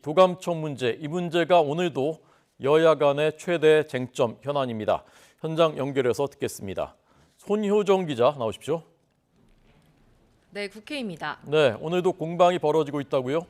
도감청 문제, 이 문제가 오늘도 여야 간의 최대 쟁점 현안입니다. 현장 연결해서 듣겠습니다. 손효정 기자 나오십시오. 네, 국회입니다. 네, 오늘도 공방이 벌어지고 있다고요?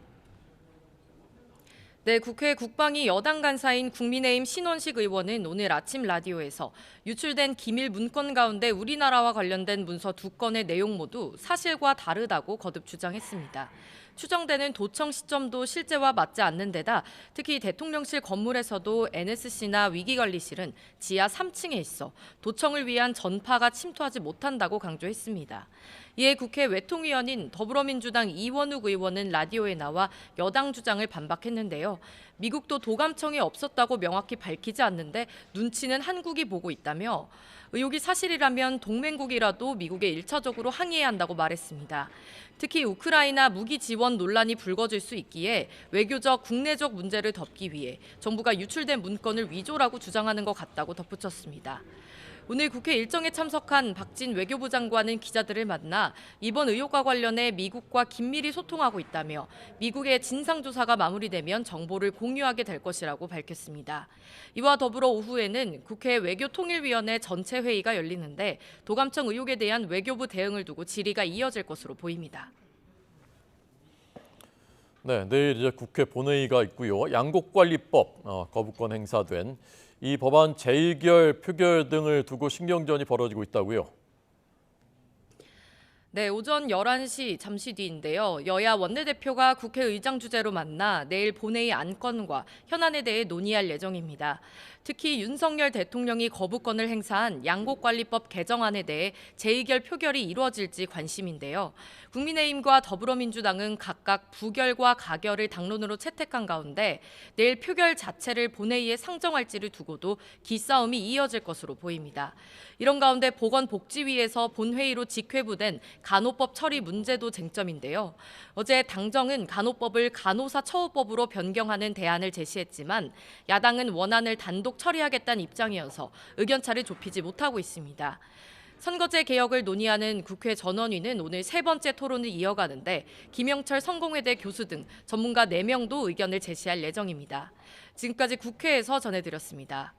네, 국회 국방위 여당 간사인 국민의힘 신원식 의원은 오늘 아침 라디오에서 유출된 기밀 문건 가운데 우리나라와 관련된 문서 2건의 내용 모두 사실과 다르다고 거듭 주장했습니다. 추정되는 도청 시점도 실제와 맞지 않는 데다 특히 대통령실 건물에서도 NSC나 위기관리실은 지하 3층에 있어 도청을 위한 전파가 침투하지 못한다고 강조했습니다. 이에 국회 외통위원인 더불어민주당 이원욱 의원은 라디오에 나와 여당 주장을 반박했는데요. 미국도 도감청이 없었다고 명확히 밝히지 않는데 눈치는 한국이 보고 있다며 의혹이 사실이라면 동맹국이라도 미국에 1차적으로 항의해야 한다고 말했습니다. 특히 우크라이나 무기 지원 논란이 불거질 수 있기에 외교적, 국내적 문제를 덮기 위해 정부가 유출된 문건을 위조라고 주장하는 것 같다고 덧붙였습니다. 오늘 국회 일정에 참석한 박진 외교부 장관은 기자들을 만나 이번 의혹과 관련해 미국과 긴밀히 소통하고 있다며 미국의 진상조사가 마무리되면 정보를 공유하게 될 것이라고 밝혔습니다. 이와 더불어 오후에는 국회 외교통일위원회 전체 회의가 열리는데 도감청 의혹에 대한 외교부 대응을 두고 질의가 이어질 것으로 보입니다. 네, 내일 이제 국회 본회의가 있고요. 양곡관리법 거부권 행사된 이 법안 재의결, 표결 등을 두고 신경전이 벌어지고 있다고요. 네, 오전 11시 잠시 뒤인데요. 여야 원내대표가 국회의장 주재로 만나 내일 본회의 안건과 현안에 대해 논의할 예정입니다. 특히 윤석열 대통령이 거부권을 행사한 양곡관리법 개정안에 대해 재의결 표결이 이루어질지 관심인데요. 국민의힘과 더불어민주당은 각각 부결과 가결을 당론으로 채택한 가운데 내일 표결 자체를 본회의에 상정할지를 두고도 기싸움이 이어질 것으로 보입니다. 이런 가운데 보건복지위에서 본회의로 직회부된 간호법 처리 문제도 쟁점인데요. 어제 당정은 간호법을 간호사 처우법으로 변경하는 대안을 제시했지만 야당은 원안을 단독 처리하겠다는 입장이어서 의견차를 좁히지 못하고 있습니다. 선거제 개혁을 논의하는 국회 전원위는 오늘 3번째 토론을 이어가는데 김영철 성공회대 교수 등 전문가 4명도 의견을 제시할 예정입니다. 지금까지 국회에서 전해드렸습니다.